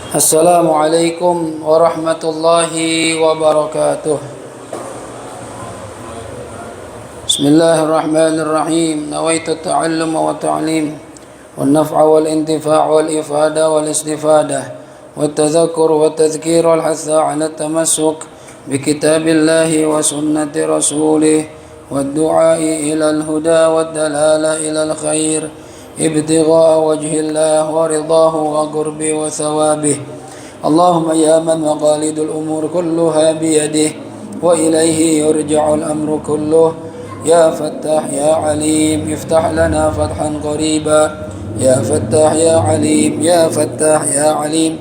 السلام عليكم ورحمة الله وبركاته. بسم الله الرحمن الرحيم. نويت التعلم والتعليم والنفع والانتفاع والإفادة والاستفادة والتذكر والتذكير والحث على التمسك بكتاب الله وسنة رسوله والدعاء إلى الهدى والدلالة إلى الخير ابتغاء وجه الله ورضاه وقربه وثوابه. اللهم يا من مقاليد الأمور كلها بيده وإليه يرجع الأمر كله، يا فتاح يا عليم افتح لنا فتحا قريبا، يا فتاح يا عليم يا فتاح يا عليم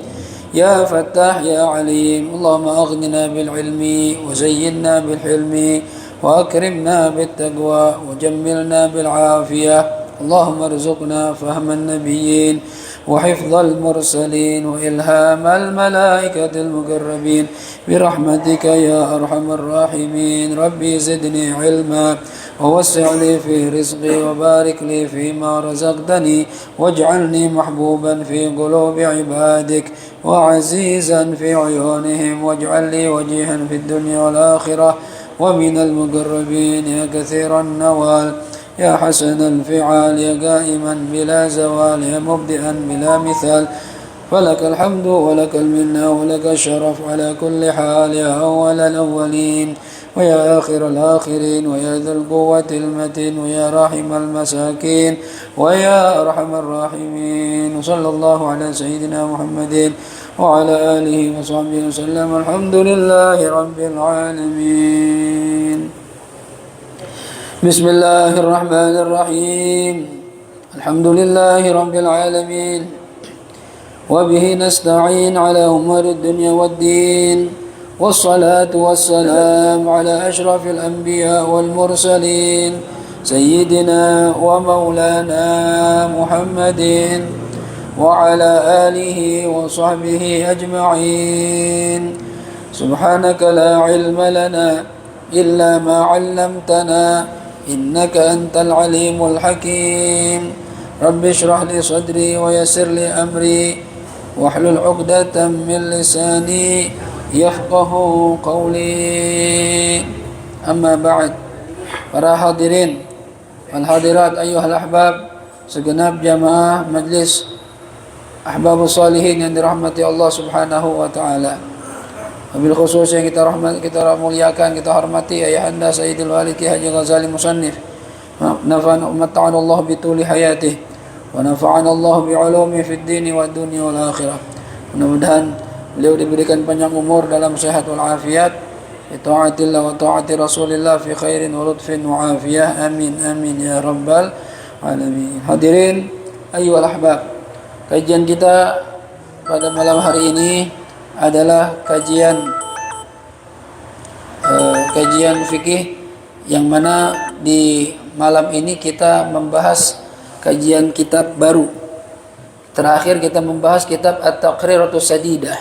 يا فتاح يا عليم. اللهم أغننا بالعلم وزينا بالحلم وأكرمنا بالتقوى وجملنا بالعافية. اللهم ارزقنا فهم النبيين وحفظ المرسلين وإلهام الملائكة المقربين برحمتك يا أرحم الراحمين. ربي زدني علما ووسع لي في رزقي وبارك لي فيما رزقتني واجعلني محبوبا في قلوب عبادك وعزيزا في عيونهم واجعل لي وجيها في الدنيا والآخرة ومن المقربين يا كثير النوال يا حسن الفعال يا قائما بلا زوال يا مبدئا بلا مثال. فلك الحمد ولك المنة ولك الشرف على كل حال، يا أول الأولين ويا آخر الآخرين ويا ذا القوة المتين ويا راحم المساكين ويا أرحم الراحمين. وصلى الله على سيدنا محمد وعلى آله وصحبه وسلم. الحمد لله رب العالمين. بسم الله الرحمن الرحيم. الحمد لله رب العالمين وبه نستعين على أمور الدنيا والدين، والصلاة والسلام على أشرف الأنبياء والمرسلين سيدنا ومولانا محمد وعلى آله وصحبه أجمعين. سبحانك لا علم لنا إلا ما علمتنا إنك أنت العليم الحكيم. رب اشرح لي صدري ويسر لي أمري واحلل عقدة من لساني يفقه قولي. أما بعد. Para hadirin wal hadirat ayyuhal ahbab, segenap jamaah majlis ahbabus salihin yang dirahmati Allah Subhanahu wa taala. Wabil khusus yang kita muliakan, kita hormati ayahanda Sayyidul Walid Ki Haji Ghazali Musannif, nafa'ana mata'ana Allah bituli hayatih wa nafa'ana Allah bi'ulumi fid dini wa dunya wal akhirah. Mudah-mudahan beliau diberikan panjang umur dalam sehat wal afiat, ta'atillah wa ta'ati Rasulillah fi khairin wa lutfin wa afiyah. Amin amin ya rabbal alamin. Hadirin ayyuhal ahbab, kajian kita pada malam hari ini adalah kajian fikih, yang mana di malam ini kita membahas kajian kitab baru. Terakhir kita membahas kitab At-Taqriratus Sadidah.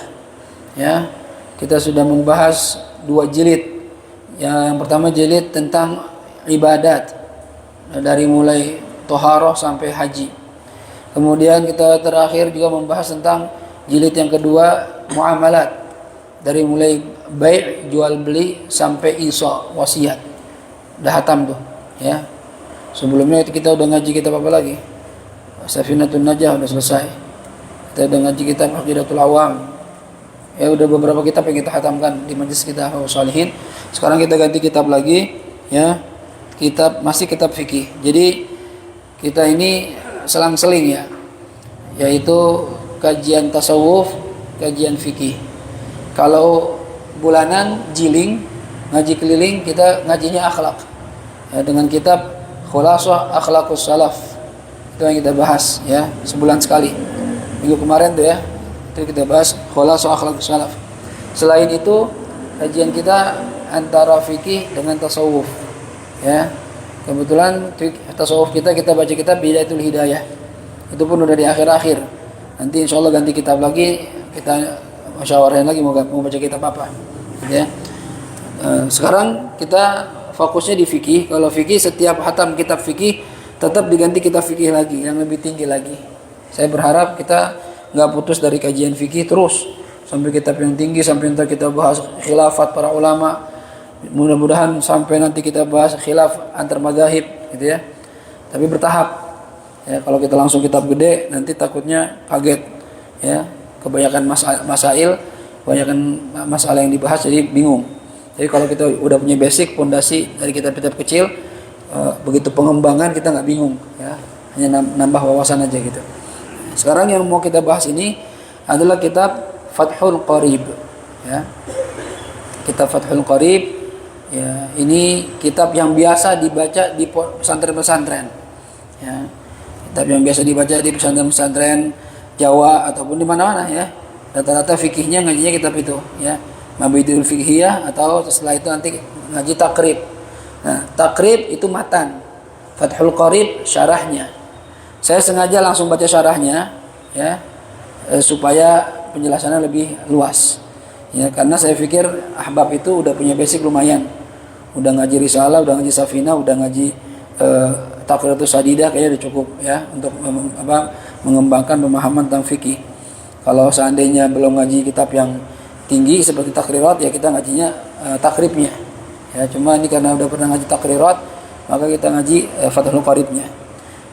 Ya, kita sudah membahas 2 jilid. Yang pertama jilid tentang ibadat, dari mulai toharoh sampai haji. Kemudian kita terakhir juga membahas tentang jilid yang kedua, muamalat, dari mulai bai', jual beli sampai isa, wasiat. Udah hatam tuh, ya. Sebelumnya kita udah ngaji kitab apa lagi? Safinatun Najah udah selesai. Kita udah ngaji kitab Aqidatul Awam. Ya, udah beberapa kitab yang kita hatamkan di majlis kita Salihin. Sekarang kita ganti kitab lagi, ya. Masih kitab fikih. Jadi kita ini selang-seling, ya. Yaitu kajian tasawuf, kajian fikih. Kalau bulanan jiling, ngaji keliling, kita ngajinya akhlak, ya, dengan kitab Khulasah Akhlaqus Salaf. Itu yang kita bahas, ya, sebulan sekali. Minggu kemarin tuh, ya, itu kita bahas Khulasah Akhlaqus Salaf. Selain itu kajian kita antara fikih dengan tasawuf, ya. Kebetulan tasawuf kita baca kitab Bidayatul Hidayah. Itu pun udah di akhir-akhir. Nanti insya Allah ganti kitab lagi, kita musyawarahin lagi mau baca kitab apa, ya. Sekarang kita fokusnya di fikih. Kalau fikih, setiap hatam kitab fikih tetap diganti kitab fikih lagi yang lebih tinggi lagi. Saya berharap kita nggak putus dari kajian fikih terus sampai kitab yang tinggi, sampai nanti kita bahas khilafat para ulama. Mudah-mudahan sampai nanti kita bahas khilaf antar mazahib gitu ya. Tapi bertahap. Ya, kalau kita langsung kitab gede nanti takutnya kaget ya. Kebanyakan masail, kebanyakan masalah yang dibahas jadi bingung. Jadi kalau kita udah punya basic pondasi dari kitab-kitab kecil, begitu pengembangan kita nggak bingung ya. Hanya nambah wawasan aja gitu. Sekarang yang mau kita bahas ini adalah kitab Fathul Qarib ya. Kitab Fathul Qarib ya, ini kitab yang biasa dibaca di pesantren-pesantren ya. Kitab yang biasa dibaca di pesantren-pesantren Jawa ataupun di mana-mana ya. Rata-rata fikihnya ngajinya kitab itu ya. Mabidul Fiqhiyah, atau setelah itu nanti ngaji takrib. Nah, takrib itu matan. Fathul Qarib syarahnya. Saya sengaja langsung baca syarahnya ya, supaya penjelasannya lebih luas. Ya, karena saya pikir ahbab itu udah punya basic lumayan. Udah ngaji risalah, udah ngaji safina, udah ngaji Taqriyatus Sadidah, kayaknya udah cukup ya untuk mengembangkan pemahaman tentang fikih. Kalau seandainya belum ngaji kitab yang tinggi seperti Taqrirat, ya kita ngajinya takribnya. Ya, cuma ini karena udah pernah ngaji Taqrirat, maka kita ngaji Fathul Qaribnya.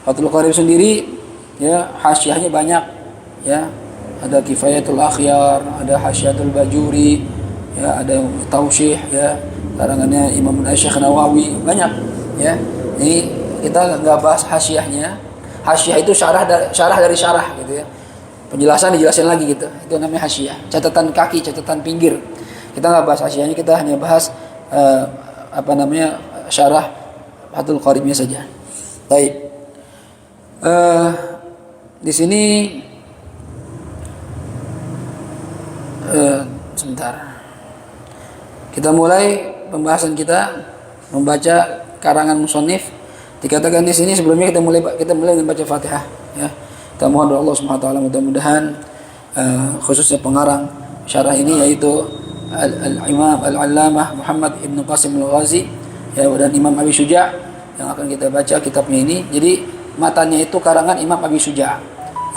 Fathul Qarib sendiri ya hasyiahnya banyak ya. Ada Kifayatul Akhyar, ada Hasyiatul Bajuri, ya, ada Tausyih ya, karangannya Imam Syekh Nawawi, banyak ya. Ini kita nggak bahas hasyiahnya. Hasyiah itu syarah dari syarah gitu ya. Penjelasan dijelasin lagi gitu. Itu namanya hasyiah. Catatan kaki, catatan pinggir. Kita nggak bahas hasyiahnya, kita hanya bahas syarah Fathul Qaribnya saja. Baik. Di sini sebentar. Kita mulai pembahasan kita membaca karangan musannif. Dikatakan di sini sebelumnya kita mulai membaca Fatihah ya. Kita mohon doa Allah Subhanahu wa taala, mudah-mudahan khususnya pengarang syarah ini yaitu Al-Imam Al-Allamah Muhammad Ibn Qasim Al-Ghazi ya, dan Imam Abi Syuja' yang akan kita baca kitabnya ini. Jadi matanya itu karangan Imam Abi Syuja'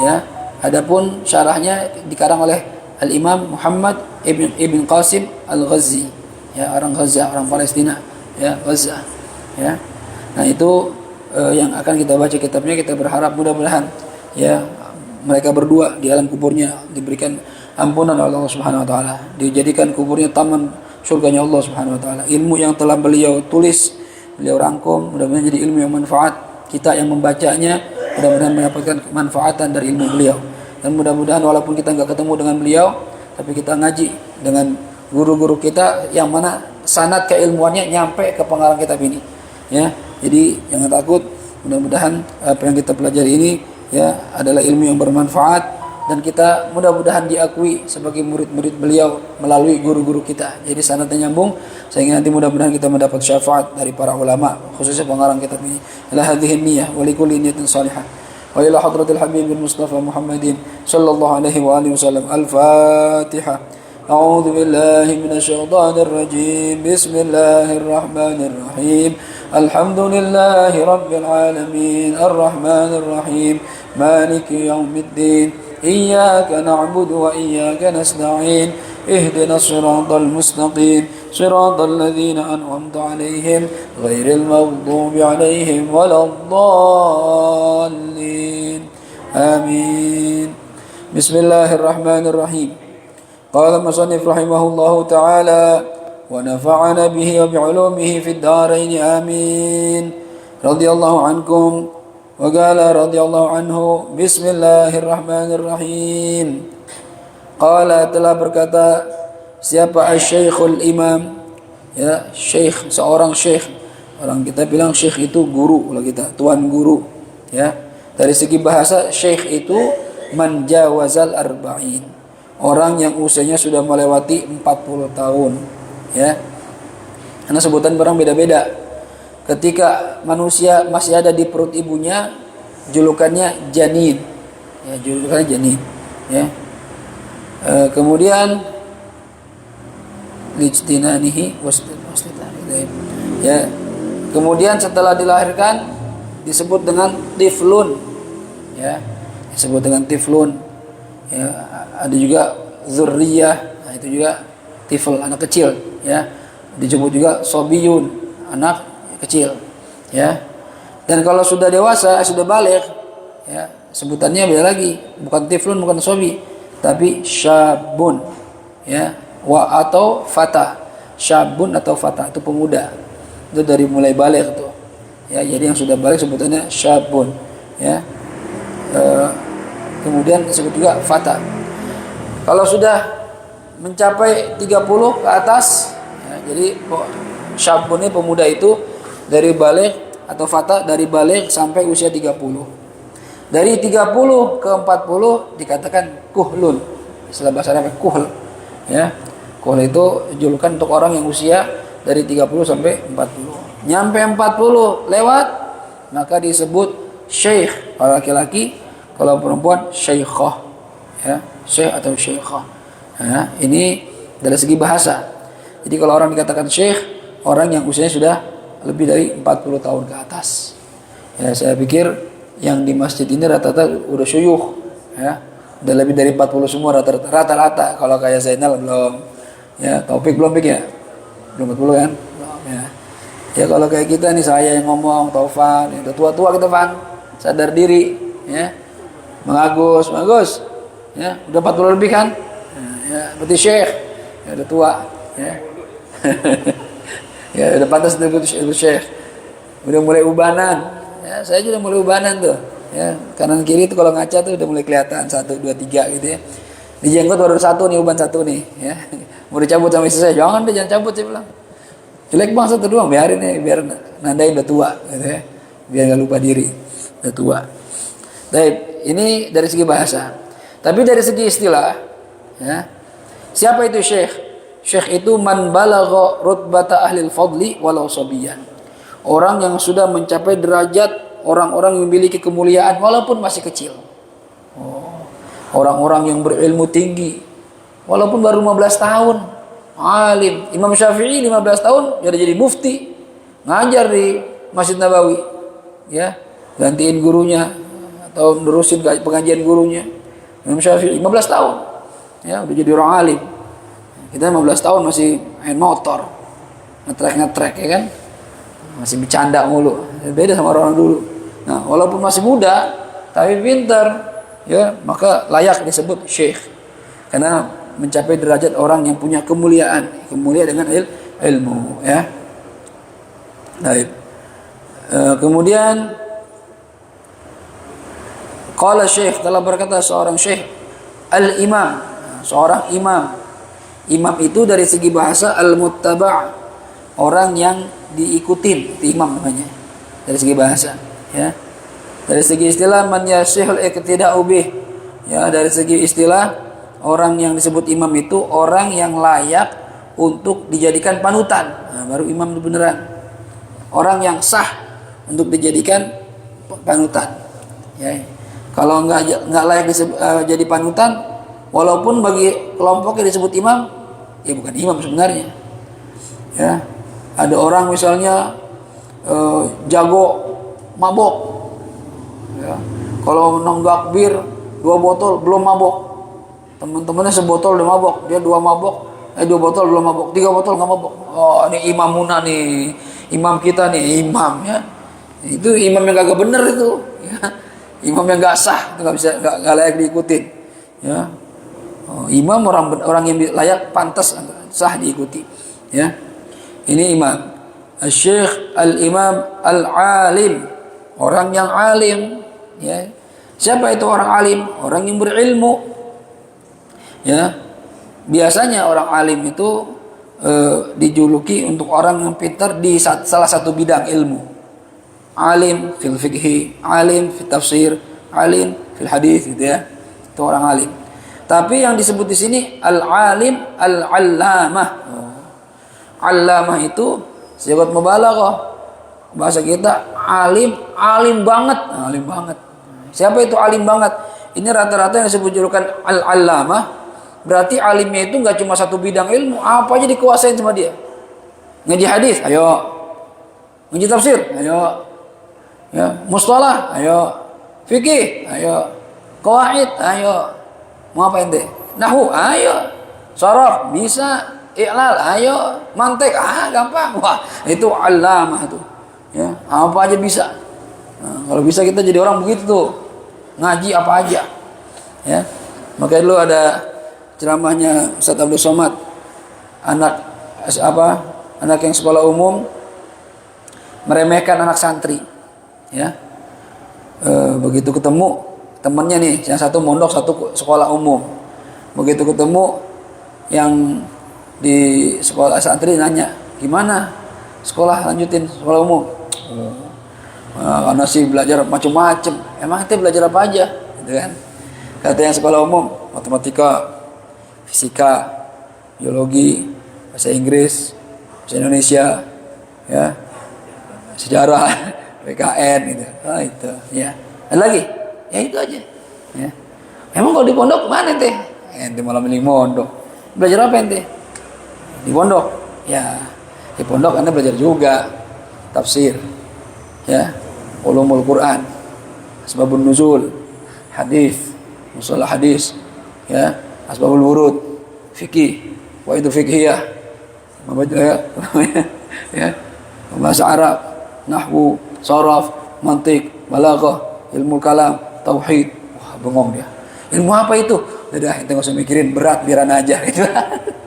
ya. Adapun syarahnya dikarang oleh Al-Imam Muhammad Ibn Qasim Al-Ghazi ya, orang Gaza, orang Palestina ya, Gaza ya. Nah, itu yang akan kita baca kitabnya. Kita berharap mudah-mudahan ya mereka berdua di alam kuburnya diberikan ampunan oleh Allah Subhanahu wa taala, dijadikan kuburnya taman surganya Allah Subhanahu wa taala. Ilmu yang telah beliau tulis, beliau rangkum, mudah-mudahan jadi ilmu yang manfaat. Kita yang membacanya mudah-mudahan mendapatkan kemanfaatan dari ilmu beliau. Dan mudah-mudahan walaupun kita enggak ketemu dengan beliau, tapi kita ngaji dengan guru-guru kita yang mana sanad keilmuannya nyampe ke pengarang kitab ini ya. Jadi jangan takut, mudah-mudahan apa yang kita pelajari ini ya adalah ilmu yang bermanfaat, dan kita mudah-mudahan diakui sebagai murid-murid beliau melalui guru-guru kita. Jadi sanadnya nyambung, sehingga nanti mudah-mudahan kita mendapat syafaat dari para ulama, khususnya pengarang kitab ini. La hadhihi niyyah wa likulli niyyatin salihah. Wa ila hadratil habib Mustafa Muhammadin sallallahu alaihi wa alihi wasallam. Al-Fatihah. أعوذ بالله من الشيطان الرجيم بسم الله الرحمن الرحيم الحمد لله رب العالمين الرحمن الرحيم مالك يوم الدين إياك نعبد وإياك نستعين اهدنا الصراط المستقيم صراط الذين أنعمت عليهم غير المغضوب عليهم ولا الضالين آمين بسم الله الرحمن الرحيم قال المصنف رحمه الله تعالى ونفعنا به وبعلومه في الدارين آمين رضي الله عنكم وقال رضي الله عنه بسم الله الرحمن الرحيم قال telah berkata siapa Syekhul Imam ya, syekh, seorang syekh. Orang kita bilang syekh itu guru, kalau kita tuan guru ya. Dari segi bahasa syekh itu man jawazal arba'in, orang yang usianya sudah melewati 40 tahun ya. Karena sebutan orang beda-beda. Ketika manusia masih ada di perut ibunya, julukannya janin ya, julukannya janin ya. Kemudian lijtinanihi ya. Kemudian setelah dilahirkan disebut dengan tiflun ya, disebut dengan tiflun ya, ada juga zurriyah, nah itu juga tifl, anak kecil, ya. Disebut juga sobiyun, anak kecil, ya. Dan kalau sudah dewasa, sudah balik, ya, sebutannya beda lagi, bukan tiflun, bukan sobi, tapi syabun, ya, atau fata. Syabun atau fata itu pemuda. Itu dari mulai balik tuh. Ya, jadi yang sudah balik sebutannya syabun, ya. Kemudian disebut juga fata. Kalau sudah mencapai 30 ke atas, ya, jadi syabun ini pemuda itu dari balik atau fata dari balik sampai usia 30. Dari 30 ke 40 dikatakan kuhlun. Istilah bahasa Arabnya kuhl, ya. Kuhl itu julukan untuk orang yang usia dari 30 sampai 40. Nyampe 40 lewat, maka disebut syekh kalau laki-laki, kalau perempuan syekhah, ya, syekh atau syekhah. Ya, ini dari segi bahasa. Jadi kalau orang dikatakan syekh, orang yang usianya sudah lebih dari 40 tahun ke atas. Ya, saya pikir yang di masjid ini rata-rata udah syuyukh, ya. Udah lebih dari 40 semua rata-rata. Kalau kayak Zainal belum. Ya, Taufik belum ya? Belum 40 kan? Belum, ya. Ya kalau kayak kita nih, saya yang ngomong, Taufan, yang udah tua-tua kita, Fan. Sadar diri, ya. Bagus, ya, udah 40 lebih kan, ya, berarti syekh, ya, udah tua, ya. Ya udah pantas disebut syekh, udah mulai ubanan, ya, saya juga mulai ubanan tuh, ya, kanan kiri itu kalau ngaca tuh udah mulai kelihatan 1, 2, 3 gitu, ya. Di jenggot baru 1 nih, uban 1 nih, ya, mau dicabut sama istri saya, jangan deh, jangan cabut, saya bilang, jelek bang 1 doang, biarin nih, biar nandain udah tua, gitu ya, biar nggak lupa diri, udah tua. Baik, ini dari segi bahasa. Tapi dari segi istilah, ya, siapa itu syekh? Syekh itu man balagha rutbata ahlil fadli walau sabiyan. Orang yang sudah mencapai derajat orang-orang yang memiliki kemuliaan walaupun masih kecil. Orang-orang yang berilmu tinggi walaupun baru 15 tahun. Alim. Imam Syafi'i 15 tahun jadi mufti, ngajar di Masjid Nabawi, ya, gantiin gurunya atau nerusin pengajian gurunya. Imam Syafi'i 15 tahun, ya, udah jadi orang alim. Kita 15 tahun masih main motor, ngetrek ya kan, masih bercanda mulu, beda sama orang dulu. Nah, walaupun masih muda tapi pintar, ya, maka layak disebut syekh karena mencapai derajat orang yang punya kemuliaan dengan ilmu, ya. Baik. Kemudian qala syekh, telah berkata seorang syekh, al-imam, seorang imam. Imam itu dari segi bahasa al-muttaba', orang yang diikutin, itu imam namanya. Dari segi bahasa, ya. Dari segi istilah man yasihul iqtida'u bih. Ya, dari segi istilah orang yang disebut imam itu orang yang layak untuk dijadikan panutan. Nah, baru imam itu beneran. Orang yang sah untuk dijadikan panutan. Ya. Kalau nggak layak jadi panutan, walaupun bagi kelompok yang disebut imam, ya bukan imam sebenarnya. Ya, ada orang misalnya jago mabok, ya. Kalau nonggak bir 2 botol belum mabok, teman-temannya sebotol udah mabok, dia 2 botol belum mabok, 3 botol nggak mabok. Oh, ini imamuna nih, imam kita nih, imam, ya. Itu imam yang kagak bener itu, ya. Imam yang nggak sah, itu nggak layak diikuti, ya. Imam orang yang layak, pantas, sah diikuti, ya. Ini imam. Syekh al-imam al-alim, orang yang alim, ya. Siapa itu orang alim? Orang yang berilmu, ya. Biasanya orang alim itu dijuluki untuk orang yang pintar di salah satu bidang ilmu. Alim fil fikhi, alim fil tafsir, alim fil hadis, gitu, ya. Itu orang alim. Tapi yang disebut di sini al-alim al-allamah. Allamah itu sigat mubalaghah. Bahasa kita alim banget, alim banget. Siapa itu alim banget? Ini rata-rata yang disebut julukan al-allamah. Berarti alimnya itu enggak cuma satu bidang ilmu, apa aja dikuasain sama dia. Ngaji hadis, ayo. Ngaji tafsir, ayo. Ya, mustalah, ayo. Fikih, ayo. Qawaid, ayo. Mau apa ente? Nahu, ayo. Sorof, bisa. I'lal, ayo. Mantek, gampang. Wah, itu alamah tuh. Ya, apa aja bisa. Nah, kalau bisa kita jadi orang begitu tuh. Ngaji apa aja. Ya. Makanya dulu ada ceramahnya Ustaz Abdul Somad. Anak yang sekolah umum meremehkan anak santri. Ya. Begitu ketemu temennya nih, yang satu mondok, satu sekolah umum. Begitu ketemu yang di sekolah santri nanya, gimana sekolah lanjutin sekolah umum? Karena sih belajar macam-macam. Emang kita belajar apa aja? Gitu kan? Kata yang sekolah umum, matematika, fisika, biologi, bahasa Inggris, bahasa Indonesia, ya, sejarah, PKN gitu. Itu, ya. Ada lagi? Ya itu aja. Ya. Emang kalau di pondok mana ente? Ente malah milih mondok. Belajar apa ente? Di pondok. Ya, di pondok anda belajar juga tafsir, ya, ulumul Quran, asbabun nuzul, hadis, mustalah hadis, ya, asbabul wurud, fikih, waidu fikhiyah, ya, bahasa Arab, nahwu, sharaf, mantik, balaghah, ilmu kalam, tauhid. Wah, bengong dia. Ilmu apa itu? Udah, ente nggak usah mikirin, berat, biaran aja gitu.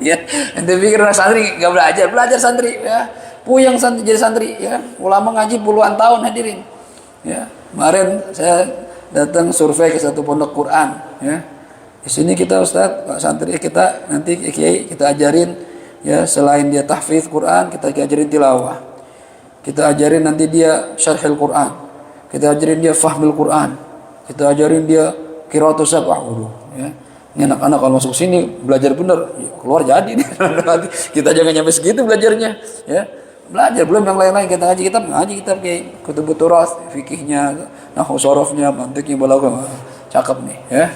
Ya, ente pikir santri nggak belajar santri, ya. Puyeng santri jadi santri, ya. Ulama ngaji puluhan tahun hadirin. Ya, kemarin saya datang survei ke satu pondok Quran, ya. Di sini kita Ustaz, santri kita nanti kiai kita ajarin, ya, selain dia tahfiz Quran, kita ajarin tilawah. Kita ajarin nanti dia syarhil Quran. Kita ajarin dia fahmil Quran. Kita ajarin dia qiraatus sab'ah. Ya. Ini anak-anak kalau masuk sini belajar bener, ya, keluar jadi nih. Kita jangan nyampe segitu belajarnya, ya. Belajar belum yang lain-lain, kita ngaji kitab kayak kutubut turas, fikihnya, nahwu sorofnya, mantiknya, balaghah. Cakep nih, ya.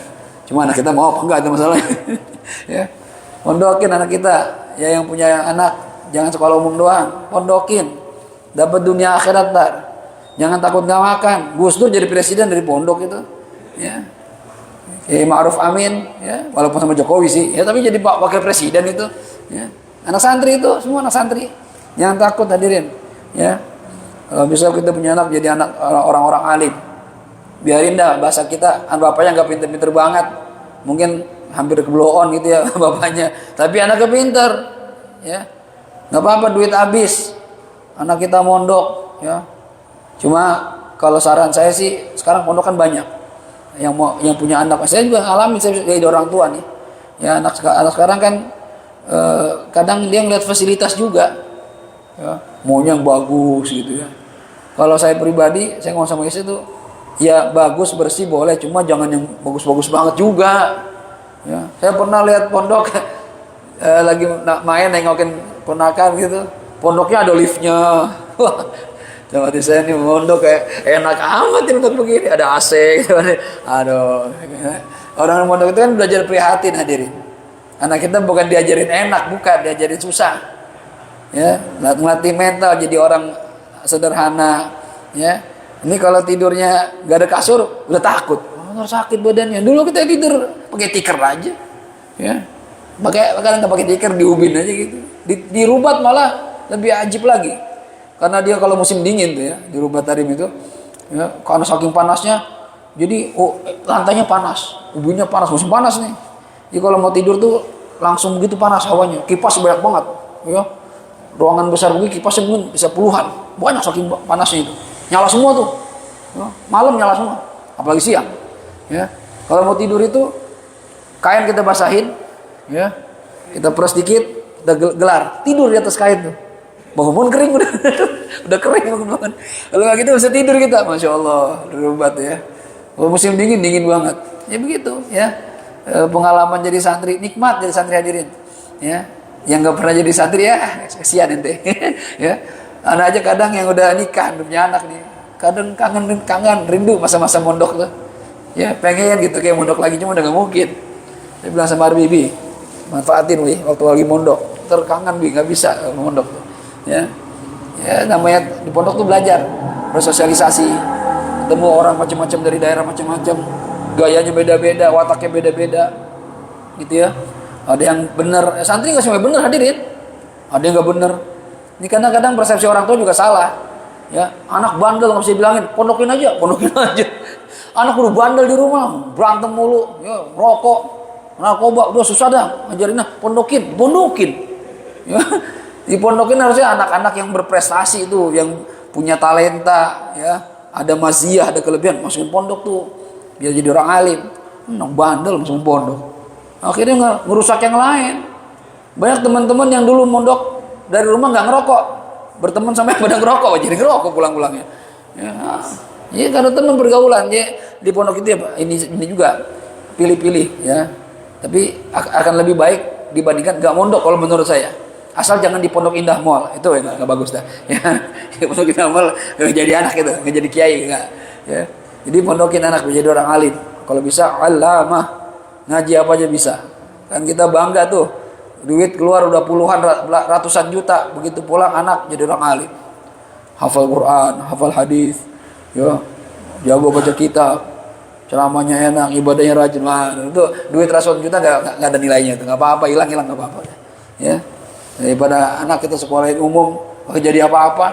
Cuma anak kita mau apa enggak itu masalahnya. Ya. Pondokin anak kita, ya, yang punya anak jangan sekolah umum doang, pondokin. Dapat dunia akhirat ntar. Jangan takut nggak makan. Gus Dur jadi presiden dari pondok itu, ya. Ma'ruf Amin, ya, walaupun sama Jokowi sih, ya, tapi jadi wakil presiden itu, ya. Anak santri itu semua anak santri. Jangan takut hadirin, ya. Kalau bisa kita punya anak jadi anak orang-orang alim. Biarin dah bahasa kita, bapaknya nggak pinter-pinter banget, mungkin hampir kebloon gitu ya bapaknya, tapi anaknya pinter, ya. Nggak apa-apa duit habis, anak kita mondok, ya. Cuma kalau saran saya sih sekarang pondok kan banyak. Yang punya anak, saya juga alami, saya jadi orang tua nih, ya, anak sekarang kan kadang dia ngeliat fasilitas juga, ya, maunya yang bagus gitu, ya. Kalau saya pribadi, saya ngomong sama istri tuh, ya bagus bersih boleh, cuma jangan yang bagus-bagus banget juga, ya. Saya pernah lihat pondok lagi main nengokin ponakan gitu, pondoknya ada liftnya. Sama saya nih mondok kayak enak amat untuk begini, ada AC gitu. Aduh, orang mondok itu kan belajar prihatin hadirin. Anak kita bukan diajarin enak, bukan diajarin susah, ya, melatih mental jadi orang sederhana, ya. Ini kalau tidurnya gak ada kasur udah takut, sakit badannya. Dulu kita tidur pakai tikar aja, ya, kadang nggak pakai tikar, diubin aja gitu. Di Rubat malah lebih ajib lagi. Karena dia kalau musim dingin tuh, ya, di Rubat Tarim itu, ya, karena saking panasnya, jadi lantainya panas, ubinnya panas, musim panas nih. Jadi kalau mau tidur tuh langsung begitu panas hawanya, kipas banyak banget, ya. Ruangan besar begini kipasnya mungkin bisa puluhan, banyak saking panasnya itu. Nyala semua tuh, ya, malam nyala semua, apalagi siang, ya. Kalau mau tidur itu kain kita basahin, ya, kita peras dikit, kita gelar, tidur di atas kain tuh. Bangun kering udah kering bangun. Kalau nggak gitu bisa tidur kita, masya Allah, Rubat, ya. Kalau musim dingin banget, ya begitu, ya. Pengalaman jadi santri, nikmat jadi santri hadirin, ya. Yang nggak pernah jadi santri, ya kesian ente. Ya, anak aja kadang yang udah nikah, punya anak nih, kadang kangen rindu masa-masa mondok tuh, ya, pengen gitu kayak mondok lagi, cuma udah nggak mungkin. Saya bilang sama Bibi, manfaatin wih waktu lagi mondok, terkangen bi nggak bisa mondok tuh. Ya, namanya di pondok tuh belajar, bersosialisasi, ketemu orang macam-macam dari daerah macam-macam, gayanya beda-beda, wataknya beda-beda, gitu ya. Ada yang benar, santri nggak semua benar hadirin. Ada yang nggak benar. Ini kadang-kadang persepsi orang tua juga salah. Ya, anak bandel nggak bisa dibilangin, pondokin aja, pondokin aja. Anak udah bandel di rumah, berantem mulu, ya, rokok, narkoba, udah susah dah, ngajarin pondokin. Ya, dipondokin harusnya anak-anak yang berprestasi itu, yang punya talenta, ya, ada maziyah, ada kelebihan, masukin pondok tuh, biar jadi orang alim. Anak bandel masukin pondok, akhirnya ngerusak yang lain. Banyak teman-teman yang dulu mondok dari rumah nggak ngerokok, berteman sama yang pada ngerokok, jadi ngerokok pulang-pulangnya. Ya, karena teman pergaulan, ya di pondok itu ya, ini juga pilih-pilih ya. Tapi akan lebih baik dibandingkan nggak mondok kalau menurut saya. Asal jangan di Pondok Indah Mall, itu ya nggak bagus dah. Ya, di Pondok Indah Mall nggak jadi anak itu, nggak jadi kiai nggak. Ya, jadi pondokin anak menjadi orang alim. Kalau bisa alamah, ngaji apa aja bisa. Kan kita bangga tuh, duit keluar udah puluhan ratusan juta, begitu pulang anak jadi orang alim, hafal Quran, hafal hadis, ya, jago baca kitab, ceramahnya enak, ibadahnya rajin. Wah, itu duit ratusan juta nggak ada nilainya, itu nggak apa-apa, hilang nggak apa-apa. Ya, daripada anak kita sekolahin umum nggak jadi apa-apa,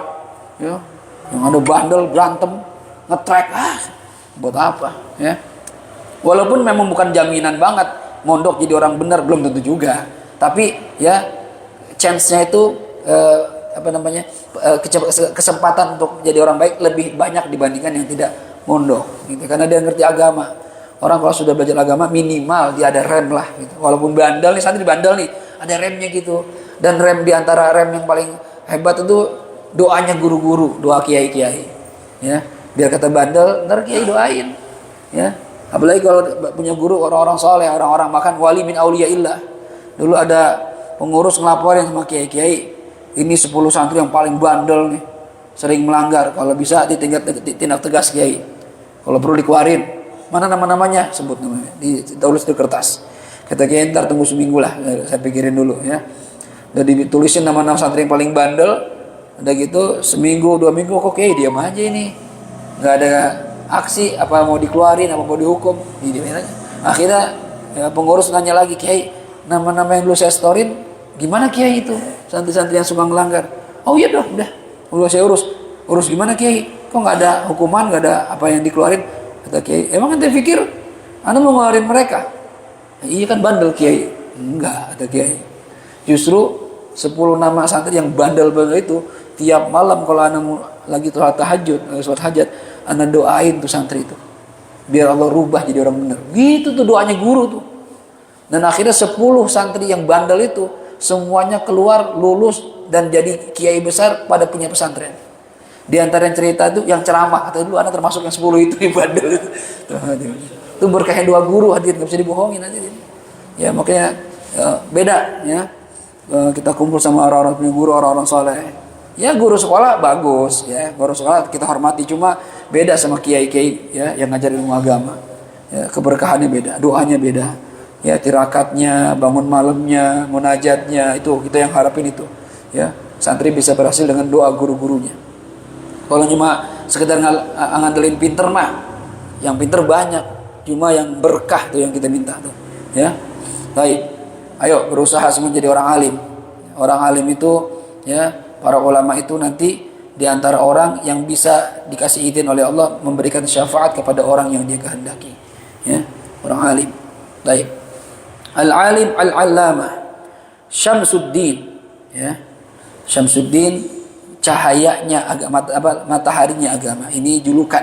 ya, yang ada bandel berantem, ngetrek, buat apa? Ya, walaupun memang bukan jaminan banget mondok jadi orang benar, belum tentu juga. Tapi ya chance-nya itu kesempatan untuk jadi orang baik lebih banyak dibandingkan yang tidak mondok gitu. Karena dia ngerti agama. Orang kalau sudah belajar agama minimal dia ada rem lah gitu. Walaupun bandel nih, santri bandel nih, ada remnya gitu. Dan rem diantara rem yang paling hebat itu doanya guru-guru, doa kiai-kiai. Ya, biar kata bandel, ntar kiai doain. Ya, apalagi kalau punya guru orang-orang soleh, orang-orang makan wali min auliyaillah. Dulu ada pengurus ngelaporin sama kiai-kiai, ini 10 santri yang paling bandel nih, sering melanggar, kalau bisa ditindak tegas kiai, kalau perlu dikeluarin. Mana nama-namanya, sebut namanya, ditulis di kertas. Kata kiai, ntar tunggu seminggu lah, saya pikirin dulu ya. Udah ditulisin nama-nama santri yang paling bandel. Udah gitu seminggu 2 minggu kok kiai diam aja ini, nggak ada aksi, apa mau dikeluarin, apa mau dihukum. Akhirnya ya, pengurus nanya lagi, kiai, nama-nama yang dulu saya storin gimana kiai itu, santri-santri yang suka melanggar? Oh iya dong, udah saya urus gimana kiai, kok nggak ada hukuman, nggak ada apa yang dikeluarin? Kata kiai, emang ente pikir anda mau ngeluarin mereka? Iya kan bandel kiai. Enggak, kata kiai, justru 10 nama santri yang bandel banget itu, tiap malam kalau anda lagi sholat tahajud, sholat hajat, anda doain tuh santri itu biar Allah rubah jadi orang benar. Gitu tuh doanya guru tuh. Dan akhirnya 10 santri yang bandel itu semuanya keluar, lulus dan jadi kiai besar pada punya pesantren. Di antara yang cerita itu yang ceramah, kata dulu anak termasuk yang 10 itu yang bandel itu. Itu berkahnya 2 guru, hadirin, nggak bisa dibohongin hadirin. Ya makanya beda ya. Kita kumpul sama orang-orang punya guru, orang-orang soleh. Ya guru sekolah bagus ya, guru sekolah kita hormati, cuma beda sama kiai-kiai ya yang ngajarin ilmu agama. Ya, keberkahannya beda, doanya beda. Ya, tirakatnya, bangun malamnya, munajatnya, itu kita yang harapin itu. Ya, santri bisa berhasil dengan doa guru-gurunya. Kalau cuma sekedar ngandelin pinter mah, yang pinter banyak, cuma yang berkah tuh yang kita minta tuh. Ya, baik. Ayo berusaha semua jadi orang alim. Orang alim itu, ya, para ulama itu nanti di antara orang yang bisa dikasih izin oleh Allah memberikan syafaat kepada orang yang dia kehendaki. Ya, orang alim. Baik. Al-alim al-allamah Syamsuddin, ya. Syamsuddin cahayanya agama, mataharinya agama. Ini julukan.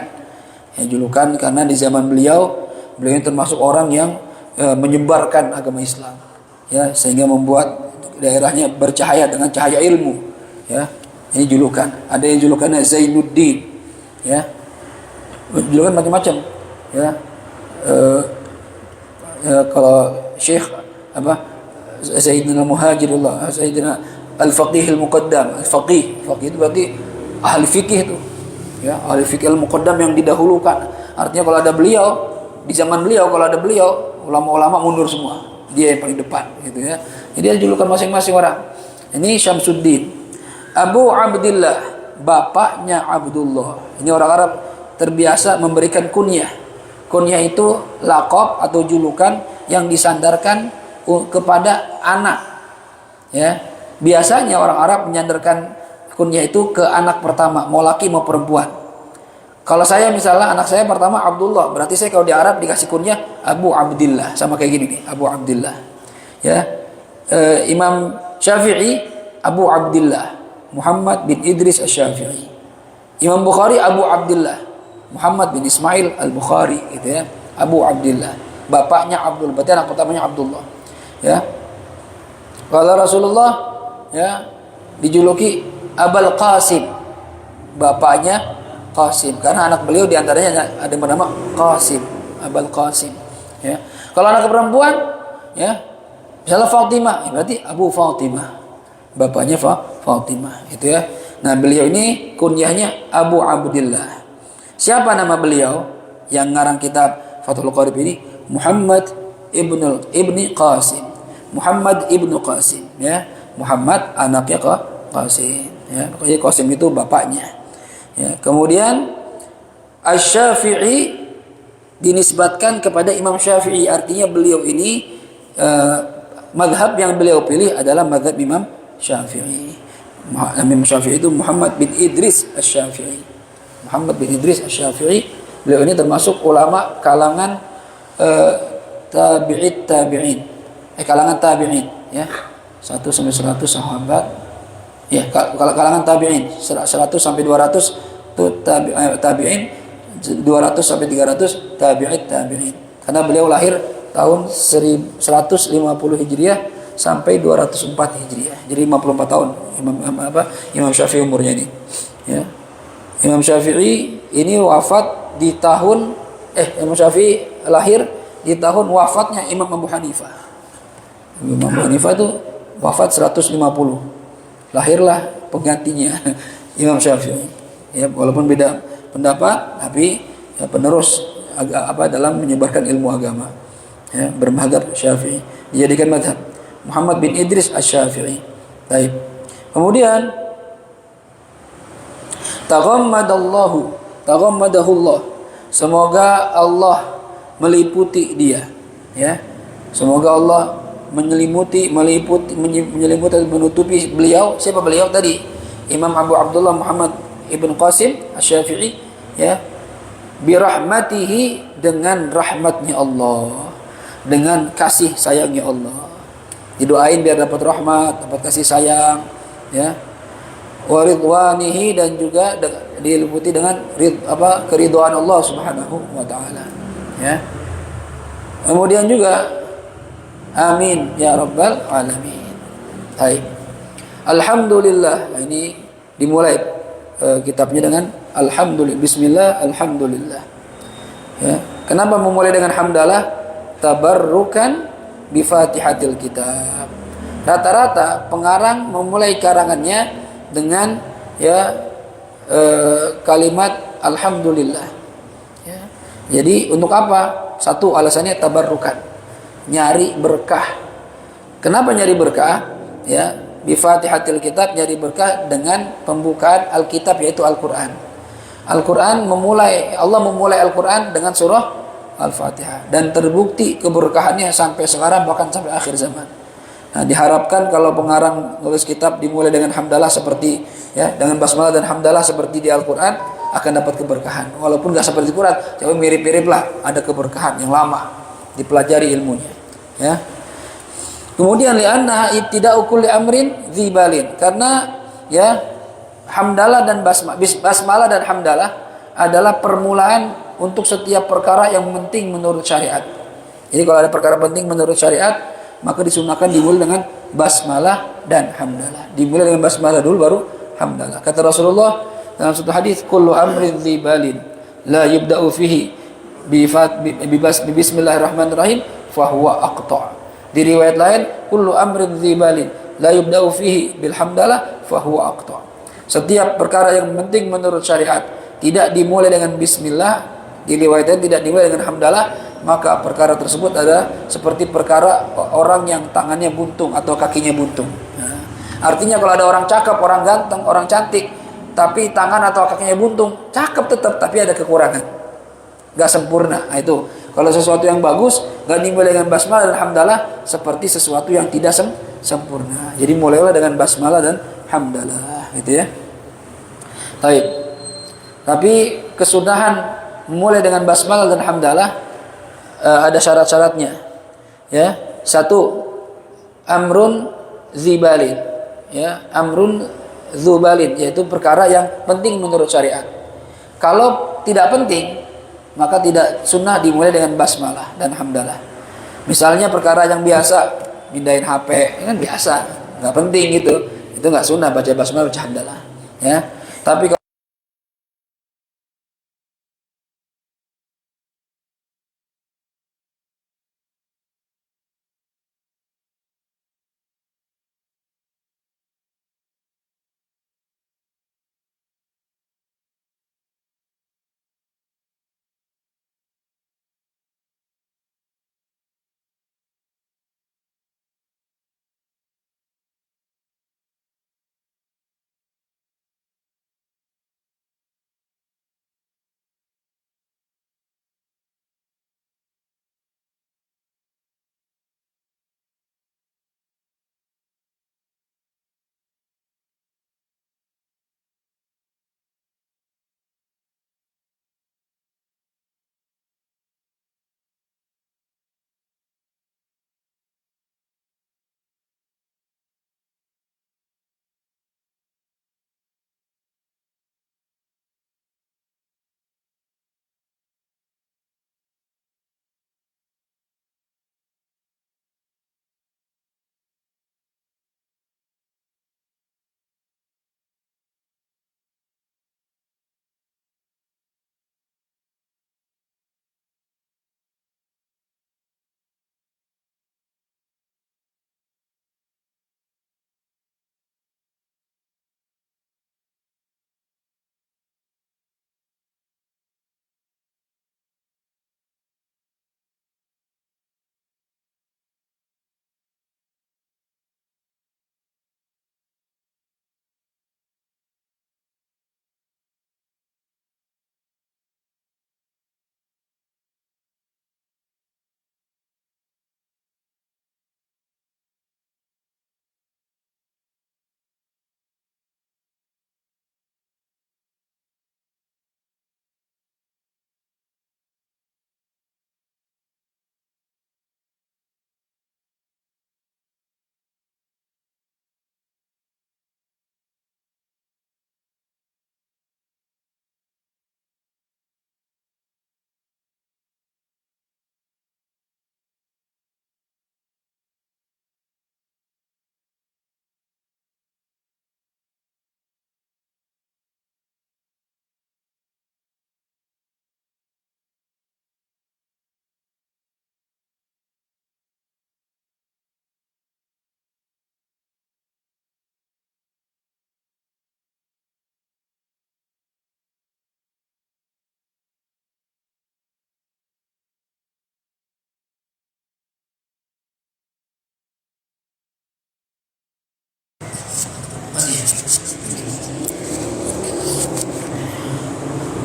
Ya, julukan karena di zaman beliau termasuk orang yang menyebarkan agama Islam. Ya, sehingga membuat daerahnya bercahaya dengan cahaya ilmu. Ya. Ini julukan. Ada yang julukannya Zainuddin. Ya. Julukan macam-macam. Ya. Kalau Syekh Sayyidina Muhajirullah, Sayyidina Al-Faqih Al-Muqaddam. Al-Faqih itu berarti ahli fikih itu. Ya, ahli fikih Al-Muqaddam yang didahulukan. Artinya kalau ada beliau, di zaman beliau kalau ada beliau, ulama-ulama mundur semua. Dia yang paling depan gitu ya. Jadi ada julukan masing-masing orang. Ini Syamsuddin. Abu Abdillah, bapaknya Abdullah. Ini orang Arab terbiasa memberikan kunyah. Kunyah itu laqab atau julukan yang disandarkan kepada anak. Ya, biasanya orang Arab menyandarkan kunyah itu ke anak pertama, mau laki mau perempuan. Kalau saya misalnya anak saya pertama Abdullah, berarti saya kalau di Arab dikasih kunyah Abu Abdillah, sama kayak gini nih, Abu Abdillah. Ya, Imam Syafi'i Abu Abdillah Muhammad bin Idris Asy-Syafi'i. Imam Bukhari Abu Abdillah Muhammad bin Ismail Al-Bukhari, gitu ya. Abu Abdillah, bapaknya Abdul, berarti anak pertamanya Abdullah. Ya. Kalau Rasulullah ya dijuluki Abul Qasim, bapaknya Qasim, karena anak beliau diantaranya ada yang bernama Qasim, Abul Qasim. Ya. Kalau anak perempuan, ya, misalnya Fatimah, berarti Abu Fatimah, bapaknya Fatimah, itu ya. Nah, beliau ini kunyahnya Abu Abdillah. Siapa nama beliau yang ngarang kitab Fathul Qarib ini? Muhammad ibni Qasim. Muhammad ibnu Qasim, ya. Muhammad anaknya Qasim, ya. Pokoknya Qasim itu bapaknya. Ya. Kemudian Asy-Syafi'i dinisbatkan kepada Imam Syafi'i, artinya beliau ini mazhab yang beliau pilih adalah mazhab Imam Syafi'i. Imam Syafi'i itu Muhammad bin Idris Asy-Syafi'i. Muhammad bin Idris Asy-Syafi'i, beliau ini termasuk ulama kalangan tabi'in. Kalangan tabi'in, ya. 1 sampai 100 sahabat. Ya, kalangan tabi'in 100 sampai 200 itu tabi'in, 200 sampai 300 tabi'in. Karena beliau lahir tahun 150 Hijriah sampai 204 Hijriah. Jadi 54 tahun Imam Syafi'i umurnya ini. Ya. Imam Syafi'i ini wafat di tahun Imam Syafi'i lahir di tahun wafatnya Imam Abu Hanifah. Imam Abu Hanifah itu wafat 150. Lahirlah penggantinya Imam Syafi'i. Ya, walaupun beda pendapat, tapi ya, penerus dalam menyebarkan ilmu agama. Ya, bermadzhab Syafi'i, dijadikan mazhab Muhammad bin Idris Asy-Syafi'i. Baik. Kemudian taghammadahullah. Semoga Allah meliputi dia, ya. Semoga Allah menyelimuti menutupi beliau. Siapa beliau tadi? Imam Abu Abdullah Muhammad ibn Qasim Asy-Syafi'i, ya. Birahmatihi, dengan rahmatnya Allah, dengan kasih sayangnya Allah. Didoain biar dapat rahmat, dapat kasih sayang, ya. Wa ridwanihi, dan juga diliputi dengan keridhaan Allah Subhanahu wa taala, ya. Kemudian juga amin ya rabbal alamin. Baik. Alhamdulillah. Nah, ini dimulai kitabnya dengan alhamdulillah, bismillah, alhamdulillah. Ya. Kenapa memulai dengan hamdalah? Tabarrukan bi Fatihatil Kitab. Rata-rata pengarang memulai karangannya dengan kalimat alhamdulillah. Ya. Jadi untuk apa? Satu, alasannya tabarrukan, nyari berkah. Kenapa nyari berkah? Ya, bi Fatihatil Kitab, nyari berkah dengan pembukaan Alkitab, yaitu Al-Qur'an. Al-Qur'an Allah memulai Al-Qur'an dengan surah Al-Fatihah, dan terbukti keberkahannya sampai sekarang, bahkan sampai akhir zaman. Nah, diharapkan kalau pengarang nulis kitab dimulai dengan hamdalah seperti, ya, dengan basmalah dan hamdalah seperti di Al-Qur'an, akan dapat keberkahan. Walaupun enggak seperti Quran, tapi mirip-mirip lah, ada keberkahan yang lama dipelajari ilmunya, ya. Kemudian li'annaha ibtida'u kulli amrin dzibalin, karena ya hamdalah dan basmalah dan hamdalah adalah permulaan untuk setiap perkara yang penting menurut syariat. Jadi kalau ada perkara penting menurut syariat, maka disunahkan dimulai dengan basmalah dan hamdalah. Dimulai dengan basmalah dulu, baru hamdalah. Kata Rasulullah dalam satu hadis, kullu amrin dzibalin la yubda'u fihi bi bismillahirrahmanirrahim fahuwa aqta'. Di riwayat lain, kullu amrin dzibalin la yubda'u fihi bilhamdalah fahuwa aqta'. Setiap perkara yang penting menurut syariat tidak dimulai dengan bismillah, di riwayat lain tidak dimulai dengan hamdalah, maka perkara tersebut adalah seperti perkara orang yang tangannya buntung atau kakinya buntung. Nah, artinya kalau ada orang cakep, orang ganteng, orang cantik, tapi tangan atau kakinya buntung, cakep tetap, tapi ada kekurangan, nggak sempurna. Nah, itu Kalau sesuatu yang bagus nggak dimulai dengan basmalah dan hamdalah, seperti sesuatu yang tidak sempurna. Jadi mulailah dengan basmalah dan hamdalah, gitu ya. Baik. Tapi kesunahan memulai dengan basmalah dan hamdalah ada syarat-syaratnya. Ya, satu, amrun zibalin, ya, amrun zubalin, yaitu perkara yang penting menurut syariat. Kalau tidak penting, maka tidak sunnah dimulai dengan basmalah dan hamdalah. Misalnya perkara yang biasa, mindahin HP, ini kan biasa, nggak penting gitu, itu nggak sunnah baca basmalah, baca hamdalah, ya. Tapi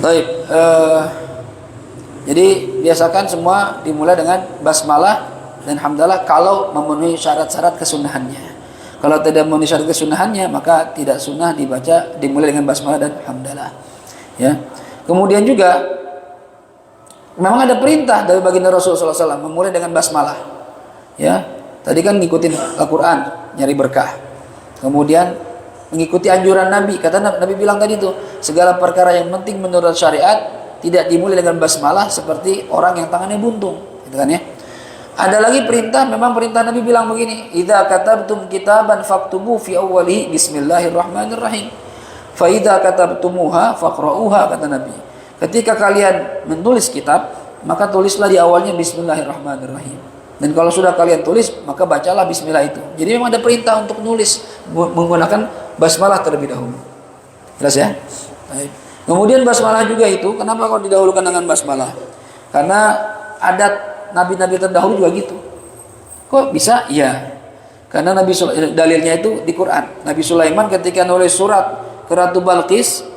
baik, jadi biasakan semua dimulai dengan basmalah dan hamdalah kalau memenuhi syarat-syarat kesunahannya. Kalau tidak memenuhi syarat kesunahannya, maka tidak sunnah dibaca dimulai dengan basmalah dan hamdalah. Ya. Kemudian juga memang ada perintah dari baginda Rasulullah SAW memulai dengan basmalah. Ya, tadi kan ngikutin Al-Quran, nyari berkah. Kemudian mengikuti anjuran Nabi. Kata Nabi bilang tadi tuh, segala perkara yang penting menurut syariat tidak dimulai dengan basmalah seperti orang yang tangannya buntung, gitu kan ya. Ada lagi perintah, memang perintah Nabi bilang begini, idza katabtum kitaban faktubu fi awwalihi bismillahirrahmanirrahim. Fa idza katabtumuha faqra'uha, kata Nabi. Ketika kalian menulis kitab, maka tulislah di awalnya bismillahirrahmanirrahim. Dan kalau sudah kalian tulis, maka bacalah bismillah itu. Jadi memang ada perintah untuk nulis menggunakan basmalah terlebih dahulu. Jelas ya? Baik. Kemudian basmalah juga itu, kenapa kalau didahulukan dengan basmalah? Karena adat nabi-nabi terdahulu juga gitu. Kok bisa? Iya. Karena dalilnya itu di Quran. Nabi Sulaiman ketika nulis surat ke Ratu Balqis,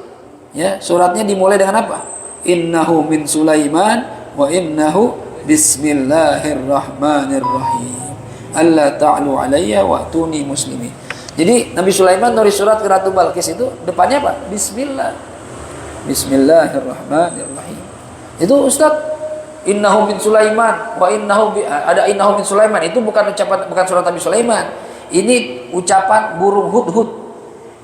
ya, suratnya dimulai dengan apa? Innahu min Sulaiman wa innahu Bismillahirrahmanirrahim. Alla ta'lu alayya wa'tuni muslimin. Jadi Nabi Sulaiman nulis surat ke Ratu Balkis itu depannya apa? Bismillah. Bismillahirrahmanirrahim. Itu Ustaz, innahu min Sulaiman wa ada innahu min Sulaiman, itu bukan surat Nabi Sulaiman. Ini ucapan burung hudhud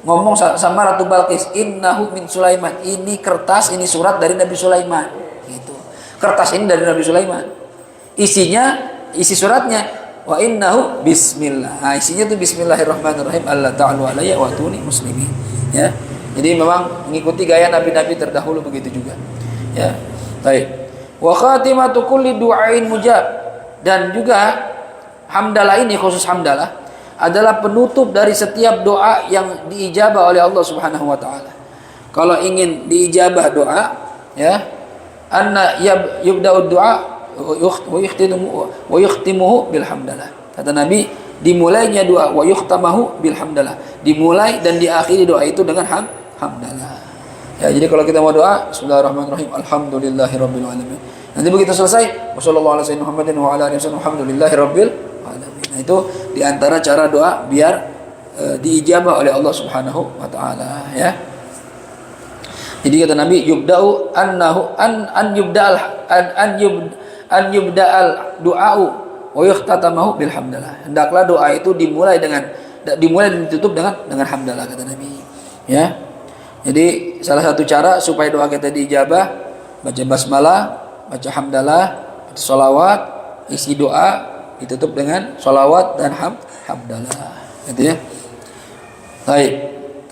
ngomong sama Ratu Balkis, innahu min Sulaiman. Ini kertas, ini surat dari Nabi Sulaiman. Gitu. Kertas ini dari Nabi Sulaiman. Isi suratnya wa innahu bismillah. Nah, isinya itu bismillahirrahmanirrahim. Alla ta'lu alayya wa atuni muslimin. Ya. Jadi memang mengikuti gaya nabi-nabi terdahulu begitu juga. Ya. Baik. Wa khatimatu kulli du'ain mujab. Dan juga hamdalah ini, khusus hamdalah, adalah penutup dari setiap doa yang diijabah oleh Allah Subhanahu wa taala. Kalau ingin diijabah doa, ya, anna yubda'ud du'a wa yukhtimuhu bilhamdalah. Kata Nabi, dimulainya doa wa yukhtamahu bilhamdalah. Dimulai dan diakhiri doa itu dengan hamdalah. Ya, jadi kalau kita mau doa, bismillahirrahmanirrahim, alhamdulillahirabbil alamin. Nanti begitu selesai, wassallallahu ala sayyidina Muhammadin wa ala alihi wasallam, alhamdulillahirabbil alamin. Nah, itu diantara cara doa biar diijabah oleh Allah Subhanahu wa taala, ya. Jadi kata Nabi, yubda'u annahu an yubda'al du'a'u wa yukhtatamahu bilhamdalah. Hendaklah doa itu dimulai dan ditutup dengan hamdalah, kata Nabi. Ya. Jadi salah satu cara supaya doa kita diijabah, baca basmalah, baca hamdalah, baca sholawat, isi doa ditutup dengan sholawat dan hamdalah, gitu ya. Baik,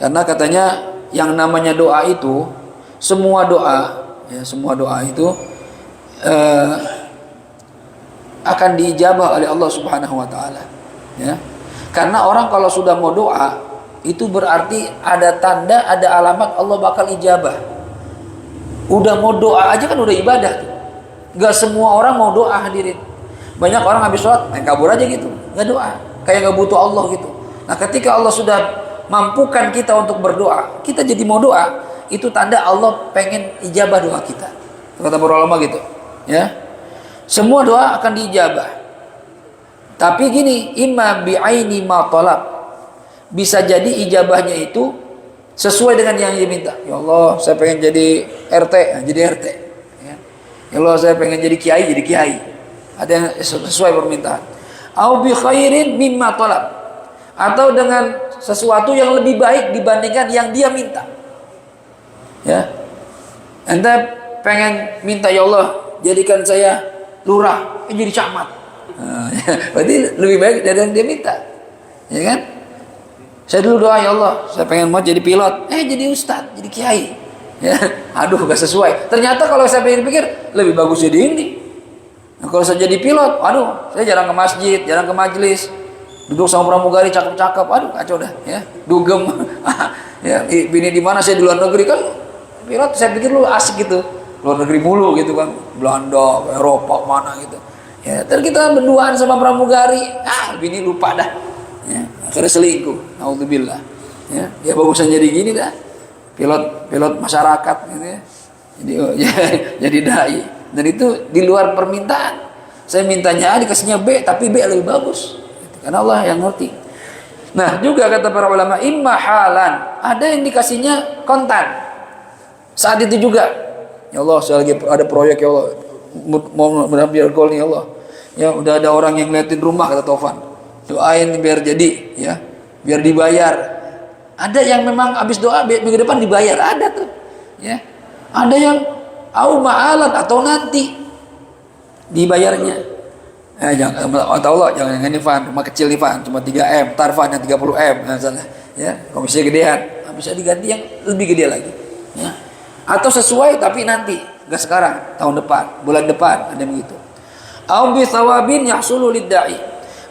karena katanya yang namanya doa itu, semua doa itu akan diijabah oleh Allah Subhanahu wa taala, ya. Karena orang kalau sudah mau doa itu berarti ada tanda, ada alamat Allah bakal ijabah. Udah mau doa aja kan udah ibadah tuh. Gak semua orang mau doa, hadirin. Banyak orang habis sholat main kabur aja gitu, gak doa, kayak gak butuh Allah gitu. Nah, ketika Allah sudah mampukan kita untuk berdoa, kita jadi mau doa, itu tanda Allah pengen ijabah doa kita. Kata para ulama gitu, ya. Semua doa akan diijabah. Tapi gini, imma bi'aini ma talab. Bisa jadi ijabahnya itu sesuai dengan yang diminta. Ya Allah, saya pengen jadi RT, jadi RT. Ya Allah, saya pengen jadi kiai, jadi kiai. Ada yang sesuai permintaan. Au bi khairin mimma talab. Atau dengan sesuatu yang lebih baik dibandingkan yang dia minta. Ya. Anda pengen minta, ya Allah, jadikan saya lurah, jadi camat. Nah, berarti lebih baik dari yang dia minta. Ya kan? Saya dulu doa, ya Allah, saya pengen mau jadi pilot, jadi ustadz, jadi kiai. Ya, aduh, gak sesuai. Ternyata kalau saya pikir lebih bagus jadi ini. Nah, kalau saya jadi pilot, aduh, saya jarang ke masjid, jarang ke majelis, duduk sama pramugari cakep-cakep, aduh, kacau dah, ya, dugem. Ya, bini di mana, saya di luar negeri kan, pilot, saya pikir lu asik gitu, luar negeri mulu gitu kan, Belanda, Eropa mana gitu. Ya, terus kita berduaan sama pramugari, bini lupa dah. Ya, akhirnya selingkuh, naudzubillah. Ya, dia bagusan jadi gini dah, pilot masyarakat, gitu ya. Jadi dai. Dan itu di luar permintaan. Saya mintanya A, dikasihnya B, tapi B lebih bagus. Gitu. Karena Allah yang ngerti. Nah, juga kata para ulama, imma halan, ada yang dikasihnya kontan. Saat itu juga, ya Allah, saya lagi ada proyek, ya Allah, mau biar gol nih, ya Allah. Ya, udah ada orang yang ngeliatin rumah, kata Taufan. Doain biar jadi, ya, biar dibayar. Ada yang memang habis doa minggu depan dibayar, ada tuh, ya. Ada yang au ma'alan atau nanti dibayarnya. Jangan, Allah, jangan ini Van, rumah kecil nih Van, cuma 3M, tarfan yang 30M, misalnya, ya, komisinya gedean, bisa diganti yang lebih gede lagi, ya. Atau sesuai tapi nanti, enggak sekarang, tahun depan, bulan depan, ada yang begitu. Au bi thawabin yahsulu lid-da'i.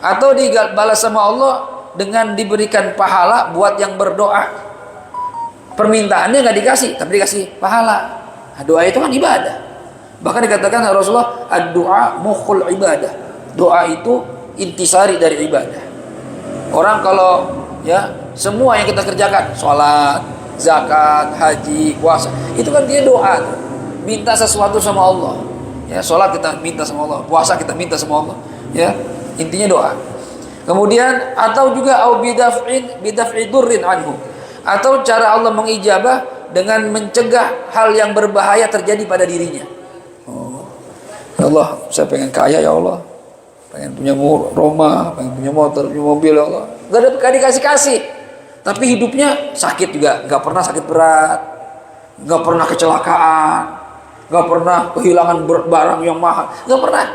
Atau dibalas sama Allah dengan diberikan pahala buat yang berdoa. Permintaannya nggak dikasih, tapi dikasih pahala. Nah, doa itu kan ibadah. Bahkan dikatakan Rasulullah, ad-du'a mukhul ibadah. Doa itu intisari dari ibadah. Orang kalau, ya, semua yang kita kerjakan, sholat, zakat, haji, puasa, itu kan dia doa, minta sesuatu sama Allah. Ya, sholat kita minta sama Allah, puasa kita minta sama Allah. Ya, intinya doa. Kemudian atau juga au bidaf'i durrin anhu. Atau cara Allah mengijabah dengan mencegah hal yang berbahaya terjadi pada dirinya. Oh. Ya Allah, saya pengen kaya ya Allah. Pengen punya rumah, pengen punya motor, punya mobil ya Allah. Gak dikasih-kasih. Tapi hidupnya sakit juga, gak pernah sakit berat, gak pernah kecelakaan, gak pernah kehilangan barang yang mahal, gak pernah.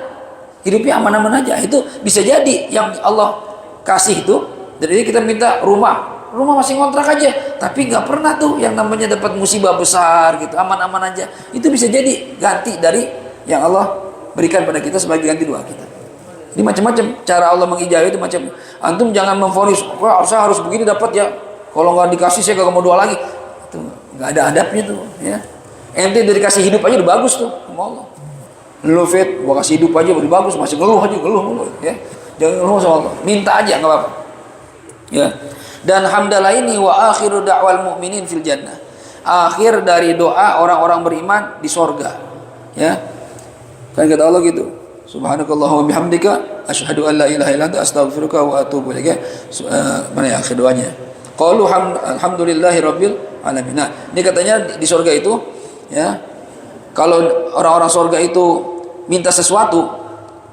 Hidupnya aman-aman aja. Itu bisa jadi yang Allah kasih itu. Jadi kita minta rumah masih ngontrak aja, tapi nggak pernah tuh yang namanya dapat musibah besar gitu, aman-aman aja. Itu bisa jadi ganti dari yang Allah berikan pada kita sebagai ganti doa kita. Ini macam-macam cara Allah mengijabah itu macam. Antum jangan memvonis, wah saya harus begini dapat ya. Kalau nggak dikasih saya nggak mau doa lagi. Itu nggak ada adabnya tuh, ya. Ente dari kasih hidup aja udah bagus tuh sama Allah. Lu fit, gua kasih hidup aja udah bagus, masih ngeluh ya. Jangan ngeluh sama Allah, minta aja nggak apa-apa. Ya. Dan hamdalah ini wa akhiru da'wal mu'minin fil jannah. Akhir dari doa orang-orang beriman di sorga. Ya. Kan kata Allah gitu. Subhanakallahumma bihamdika asyhadu an la ilaha illa anta astaghfiruka wa atubu ilaik. Mana ya akhir doanya? Qalu alhamdulillahi rabbil alamin. Nah, ini katanya di sorga itu ya. Kalau orang-orang sorga itu minta sesuatu,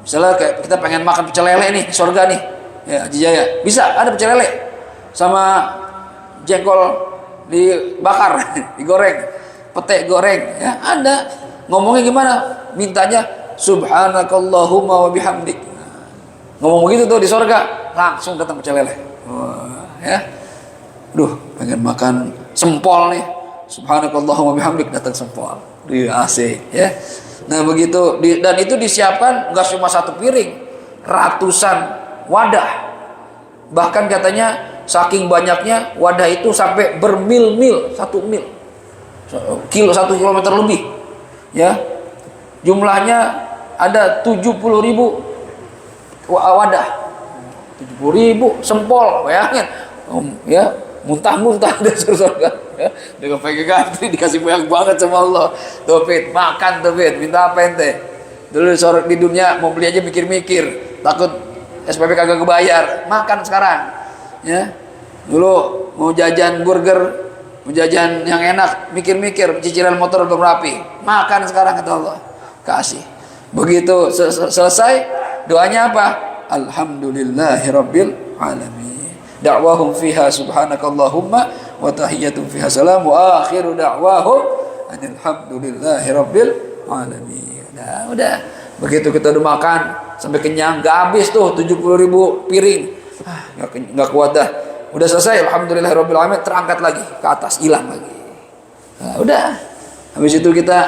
misalnya kayak kita pengen makan pecel lele nih di sorga nih. Ya, Haji Jaya. Bisa ada pecel lele sama jengkol dibakar, digoreng, pete goreng, ya ada. Ngomongnya gimana? Mintanya subhanakallahumma wa bihamdik. Ngomong begitu tuh di sorga, langsung datang pecel lele. Wah, ya. Duh, pengen makan sempol nih. Subhanakallahumma wa bihamdik, datang sempol. Di AC, ya. Nah begitu, dan itu disiapkan nggak cuma satu piring, ratusan wadah. Bahkan katanya saking banyaknya wadah itu sampai bermil-mil, 1 mil, 1 kilometer lebih, ya. Jumlahnya ada 70.000 wadah, 70.000 sempol, bayangin, ya, muntah-muntah dari surga, ya. Dengan pegang dikasih banyak banget sama Allah. Tuh Fit, makan tuh Fit, minta apa ente? Dulu di dunia mau beli aja mikir-mikir, takut SPP kagak kebayar, makan sekarang, ya. Dulu mau jajan burger, mau jajan yang enak, mikir-mikir cicilan motor belum rapi, makan sekarang kata Allah, kasih. Begitu selesai doanya apa? Alhamdulillahirabbil alamin. Da'wahum fiha subhanakallahumma wa tahiyyatuhum fiha salam wa akhiru da'wahum alhamdulillahirabbil alamin. Nah, udah. Begitu kita udah makan sampai kenyang, gak habis tuh 70.000 piring. Gak kuat dah. Udah selesai, alhamdulillahirabbil alamin, terangkat lagi ke atas, hilang lagi. Nah, udah. Habis itu kita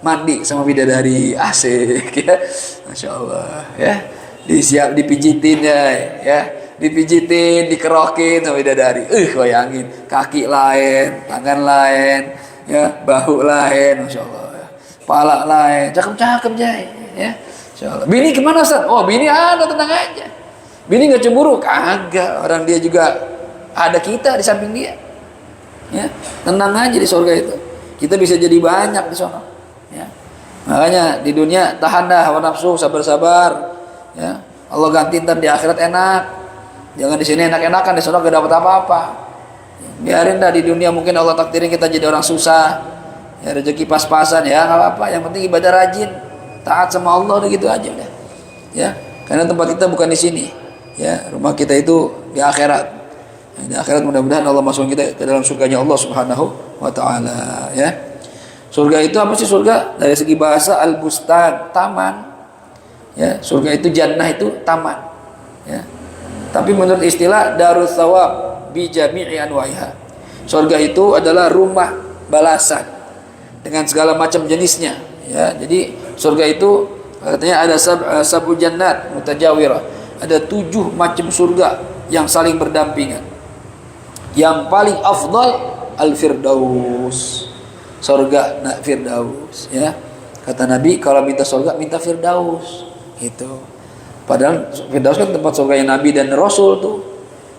mandi sama bidadari, asik ya. Masya Allah ya. Dipijitin ya. Dipijitin, dikerokin sama bidadari. Bayangin, kaki lain, tangan lain, ya, bahu lain, Masya Allah. Pala lain, cakep-cakep ya. Insyaallah. Bini kemana Ustaz? Oh, bini ada, tenang aja. Bini nggak cemburu? Kagak. Orang dia juga ada kita di samping dia. Ya, tenang aja di surga itu. Kita bisa jadi banyak di sana. Ya. Makanya di dunia tahan dah hawa nafsu, sabar-sabar. Ya. Allah ganti ntar di akhirat enak. Jangan di sini enak-enakan, di sana gak dapat apa-apa. Biarin dah di dunia mungkin Allah takdirin kita jadi orang susah. Ya, rezeki pas-pasan ya nggak apa-apa, yang penting ibadah rajin, taat sama Allah, udah gitu aja udah. Ya, karena tempat kita bukan di sini. Ya, rumah kita itu di akhirat. Ya, di akhirat mudah-mudahan Allah masukkan kita ke dalam surganya Allah Subhanahu wa taala, ya. Surga itu apa sih surga? Dari segi bahasa al-bustan, taman. Ya, surga itu jannah itu taman. Ya. Tapi menurut istilah darus thawab bi jami'i anwa'iha. Surga itu adalah rumah balasan dengan segala macam jenisnya, ya. Jadi surga itu katanya ada sabu jannat mutajawirah, ada 7 macam surga yang saling berdampingan. Yang paling afdal al-firdaus, surga firdaus, ya. Kata Nabi kalau minta surga minta firdaus gitu. Padahal firdaus kan tempat surganya Nabi dan Rasul tuh.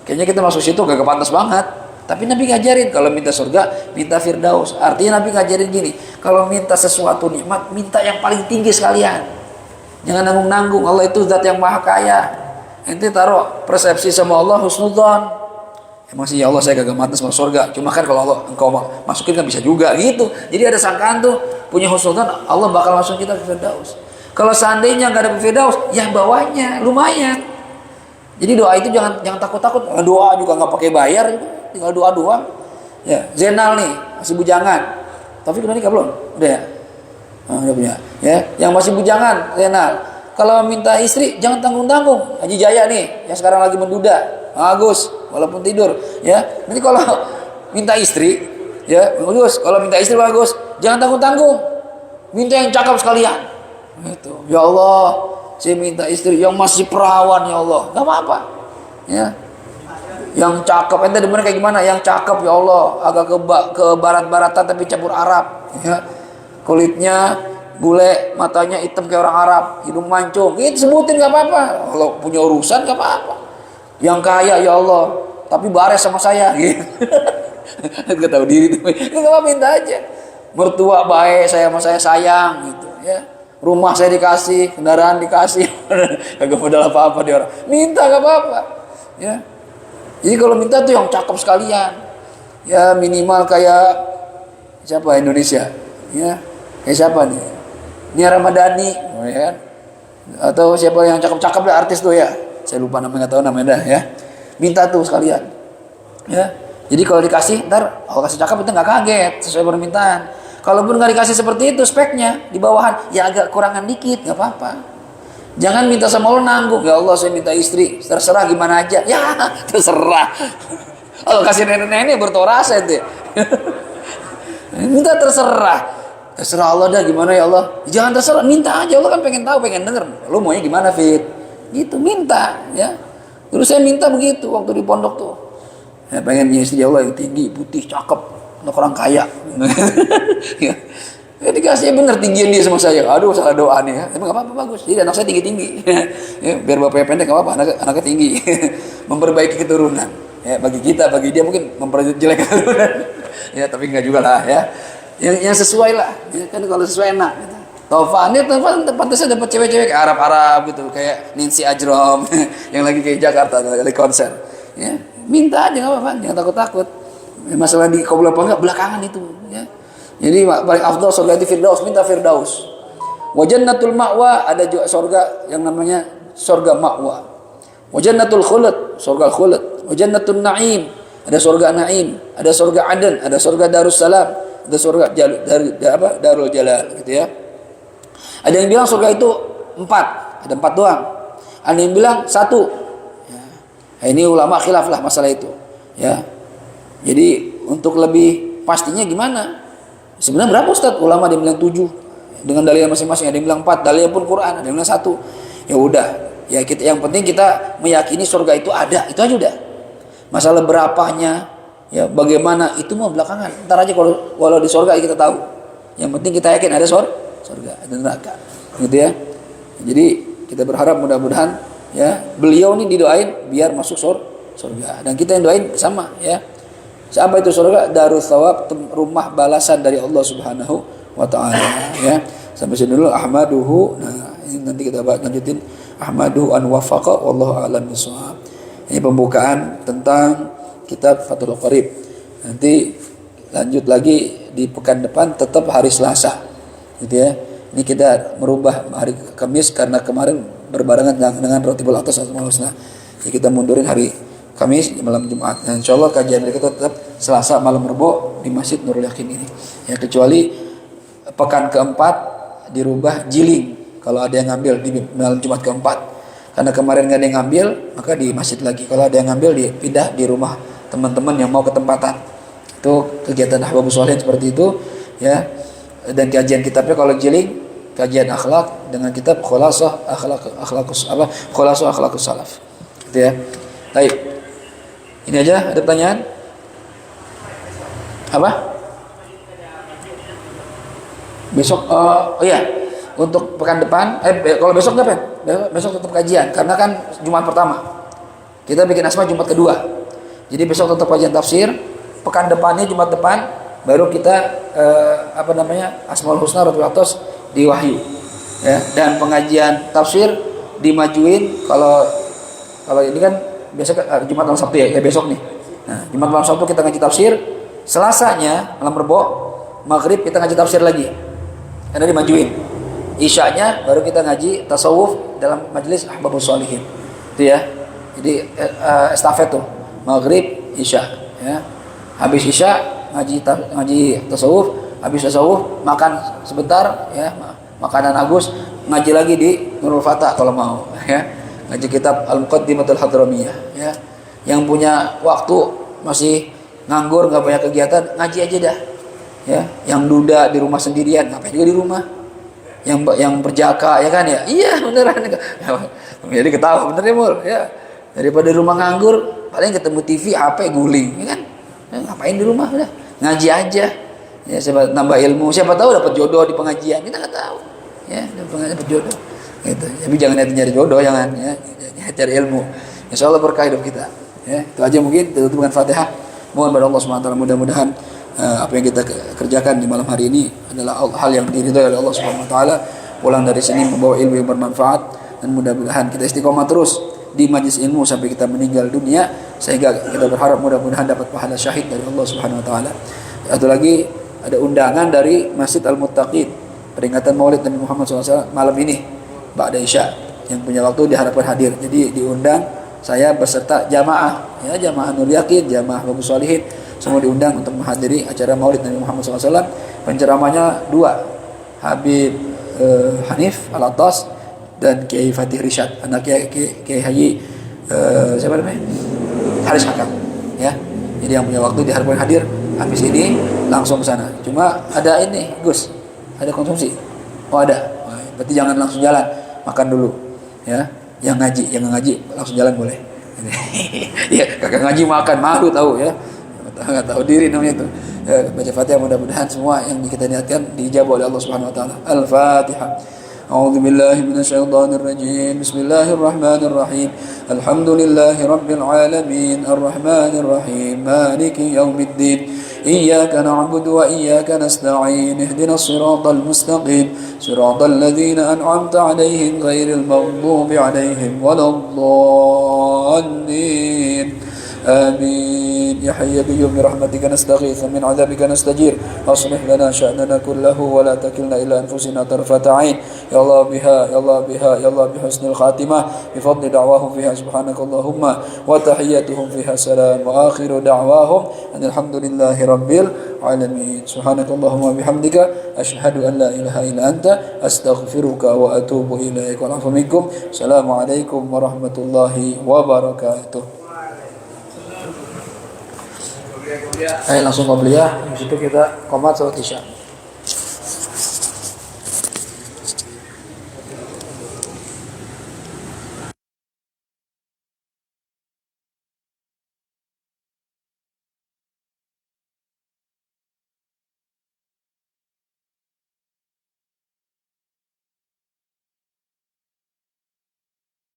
Kayaknya kita masuk situ gak kepantas banget. Tapi Nabi ngajarin kalau minta surga, minta firdaus. Artinya Nabi ngajarin gini, kalau minta sesuatu nikmat, minta yang paling tinggi sekalian. Jangan nanggung-nanggung. Allah itu zat yang maha kaya. Ente taruh persepsi sama Allah husnudzon. Emang sih ya Allah saya kagak mantas masuk surga. Cuma kan kalau Allah engkau masukin kan bisa juga gitu. Jadi ada sangkaan tuh punya husnudzon Allah bakal masukin kita ke firdaus. Kalau seandainya nggak ada firdaus, ya bawahnya lumayan. Jadi doa itu jangan takut-takut. Doa juga nggak pakai bayar, tinggal doa doang. Ya, Zainal nih masih bujangan. Taufik udah nikah belum? Udah ya. Udah punya. Ya, yang masih bujangan Zainal. Kalau minta istri jangan tanggung-tanggung. Haji Jaya nih yang sekarang lagi menduda, bagus walaupun tidur. Ya, nanti kalau minta istri, ya bagus. Kalau minta istri bagus, jangan tanggung-tanggung. Minta yang cakep sekalian. Gitu. Ya Allah, saya minta istri yang masih perawan ya Allah. Gak apa-apa. Ya. Yang cakep, ente demen kayak gimana? Yang cakep ya Allah, agak ke barat-baratan tapi campur Arab. Ya. Kulitnya bule, matanya hitam kayak orang Arab, hidung mancung. Itu sebutin gak apa-apa. Kalau punya urusan gak apa-apa. Yang kaya ya Allah, tapi bares sama saya. Gitu. Gak tahu diri tuh. Gak apa minta aja. Mertua baik, saya sama saya sayang gitu. Ya. Rumah saya dikasih, kendaraan dikasih. Kagak modal apa-apa dia orang. Minta gak apa-apa. Ya. Jadi kalau minta tuh yang cakep sekalian. Ya minimal kayak siapa Indonesia? Ya. Kayak siapa nih? Nia Ramadhani, ya kan? Atau siapa yang cakep-cakep ya artis tuh ya? Saya lupa namanya, nggak tahu namanya dah ya. Minta tuh sekalian. Ya. Jadi kalau dikasih, ntar kalau kasih cakep itu nggak kaget sesuai permintaan. Kalaupun nggak dikasih seperti itu speknya di bawahan, ya agak kurangan dikit, nggak apa-apa. Jangan minta sama Allah nanggung. Ya Allah saya minta istri, terserah gimana aja. Ya terserah. Kalau kasih nenek-nenek bertorasa itu. Minta terserah. Terserah Allah dah gimana ya Allah. Jangan terserah, minta aja. Allah kan pengen tahu, pengen denger. Lu maunya gimana Fit? Gitu, minta ya. Terus saya minta begitu waktu di pondok tuh. Ya, pengen punya istri Allah yang tinggi, putih, cakep, untuk orang kaya. Ya. Ya dikasih bener tinggian dia sama saya. Aduh salah doa nih ya. Tapi gak apa-apa bagus. Jadi anak saya tinggi-tinggi. Ya, biar bapaknya pendek gak apa-apa, anaknya tinggi. Memperbaiki keturunan. Ya, bagi kita, bagi dia mungkin memperjelek keturunan. Ya, tapi enggak juga lah ya. Yang sesuai lah, ya, kan kalau sesuai enak. Gitu. Taufan pantasnya dapat cewek-cewek kayak Arab gitu, kayak Nancy Ajrom yang lagi ke Jakarta lagi konser. Ya, minta aja nggak apa-apa, jangan takut-takut. Masalah di kabul apa enggak belakangan itu. Ya. Jadi paling afdal surga itu firdaus, minta firdaus. Wa jannatul ma'wa, ada juga surga yang namanya surga ma'wa. Wa jannatul khulud, surga khulud. Wa jannatul na'im, ada surga na'im, ada surga aden, ada surga darussalam. Ada surga Darul Jalal gitu ya. Ada yang bilang surga itu 4, ada 4 doang. Ada yang bilang 1. Ya. Nah, ini ulama khilaf lah masalah itu. Ya. Jadi untuk lebih pastinya gimana? Sebenarnya berapa Ustaz? Ulama ada yang bilang 7 dengan dalil masing-masing. Ada yang bilang 4, dalilnya pun Quran. Ada yang bilang 1. Ya udah. Ya kita yang penting kita meyakini surga itu ada. Itu aja udah. Masalah berapanya, ya bagaimana itu mau belakangan. Ntar aja kalau di surga kita tahu. Yang penting kita yakin ada surga, ada neraka. Gitu ya. Jadi kita berharap mudah-mudahan ya beliau ini didoain biar masuk surga. Dan kita yang doain sama ya. Apa itu surga? Darus thawab, rumah balasan dari Allah Subhanahu wa taala ya. Sampai sini dulu ahmaduhu. Nah, ini nanti kita lanjutin ahmaduhu an wafaqa wallahu a'lam bishawab. Ini pembukaan tentang kitab Fathul Qarib. Nanti lanjut lagi di pekan depan tetap hari Selasa. Gitu ya. Ini kita merubah hari Kamis karena kemarin berbarengan dengan Rotibul Atas atau Husna. Jadi kita mundurin hari Kamis malam Jumat. Nah, insyaallah kajian kita tetap Selasa malam Rebo di Masjid Nurul Yakin ini. Ya kecuali pekan keempat dirubah Jiling kalau ada yang ngambil di malam Jumat keempat. Karena kemarin nggak ada yang ngambil, maka di masjid lagi. Kalau ada yang ngambil, dipindah di rumah teman-teman yang mau ketempatan. Itu kegiatan Ahbabus Sholihin seperti itu, ya. Dan kajian kitabnya kalau Jiling, kajian akhlak dengan kitab Khulasah Akhlaqus Salaf. Gitu ya. Baik. Ini aja, ada pertanyaan? Apa? Besok oh iya. Untuk pekan depan, kalau besok nggak Pen? Besok tetap kajian, karena kan Jumat pertama. Kita bikin asma Jumat kedua. Jadi besok tetap kajian tafsir, pekan depannya Jumat depan baru kita Asmaul Husna Ratul Atos di Wahyu ya. Dan pengajian tafsir dimajuin kalau ini kan biasa Jumat malam Sabtu ya besok nih. Nah, Jumat malam Sabtu kita ngaji tafsir, Selasanya malam Rebo maghrib kita ngaji tafsir lagi karena dimajuin. Isyanya baru kita ngaji tasawuf dalam majelis Ahbabus Sholihin itu ya. Jadi estafet tuh maghrib isya ya. Habis isya ngaji tasawuf, habis tasawuf makan sebentar ya, makanan Agus, ngaji lagi di Nurul Fatah kalau mau ya. Ngaji kitab Al-Muqaddimatul Hadramiyah ya. Yang punya waktu masih nganggur nggak banyak kegiatan, ngaji aja dah ya. Yang duda di rumah sendirian, ngapain juga di rumah. Yang berjaka ya kan ya, iya beneran. Jadi ketawa bener ya Mul ya. Daripada di rumah nganggur, paling ketemu TV HP guling ya kan. Ngapain di rumah, udah ngaji aja ya. Siapa nambah ilmu, siapa tahu dapat jodoh di pengajian, kita nggak tahu ya. Dapat jodoh gitu. Tapi jangan nyari jodoh, jangan ya, cari ilmu. Insya Allah berkah hidup kita ya. Itu aja mungkin, tutup dengan Fatihah. Mohon pada Allah SWT, mudah-mudahan apa yang kita kerjakan di malam hari ini adalah hal yang diridhai oleh Allah Subhanahu wa taala. Pulang dari sini membawa ilmu yang bermanfaat, dan mudah-mudahan kita istiqomah terus di majlis ilmu sampai kita meninggal dunia, sehingga kita berharap mudah-mudahan dapat pahala syahid dari Allah Subhanahu wa taala. Satu lagi, ada undangan dari Masjid Al-Muttaqin peringatan Maulid Nabi Muhammad SAW malam ini ba'da Isya. Yang punya waktu diharapkan hadir. Jadi diundang saya beserta jamaah ya, jamaah Nur Yakin, jamaah Bagus Sholihin, semua diundang untuk menghadiri acara Maulid Nabi Muhammad SAW. Penceramahnya dua, Habib Hanif Al-Attas dan Kiai Fatih Rishad, anak Kiai Haji siapa namanya? Haris Hakam ya. Jadi yang punya waktu diharapkan hadir. Habis ini langsung ke sana. Cuma ada ini Gus, ada konsumsi. Oh ada. Berarti jangan langsung jalan, makan dulu ya. Yang ngaji langsung jalan boleh. Ya, kagak ngaji makan malu tahu ya. Enggak tahu diri namanya itu. Ya, baca Fatihah, mudah-mudahan semua yang kita niatkan dijawab oleh Allah Subhanahu wa taala. Al-Fatihah. A'udzu billahi minasyaitonir rajim. Bismillahirrahmanirrahim. Alhamdulillahi rabbil alamin. Arrahmanir rahim. Maliki yaumiddin. Iyyaka na'budu wa iyyaka nasta'in. Ihdinas siratal mustaqim. Siratal ladzina an'amta 'alaihim ghairil maghdubi 'alaihim waladdallin. آمين يا حي يا قيوم برحمتك نستغيث من عذابك نستجير أصلح لنا شأننا كله ولا تكلنا إلى أنفسنا طرفة عين يا الله بها يا الله بها يا الله بحسن الخاتمة بفضل دعواهم فيها سبحانك اللهم وتحياتهم فيها سلام وآخر دعواهم أن الحمد لله رب العالمين سبحانك اللهم وبحمدك أشهد أن لا إله إلا أنت أستغفرك وأتوب إليك والعفو منكم السلام عليكم ورحمة الله وبركاته. Ayo langsung qobliyah, habis itu kita qomat salat isya.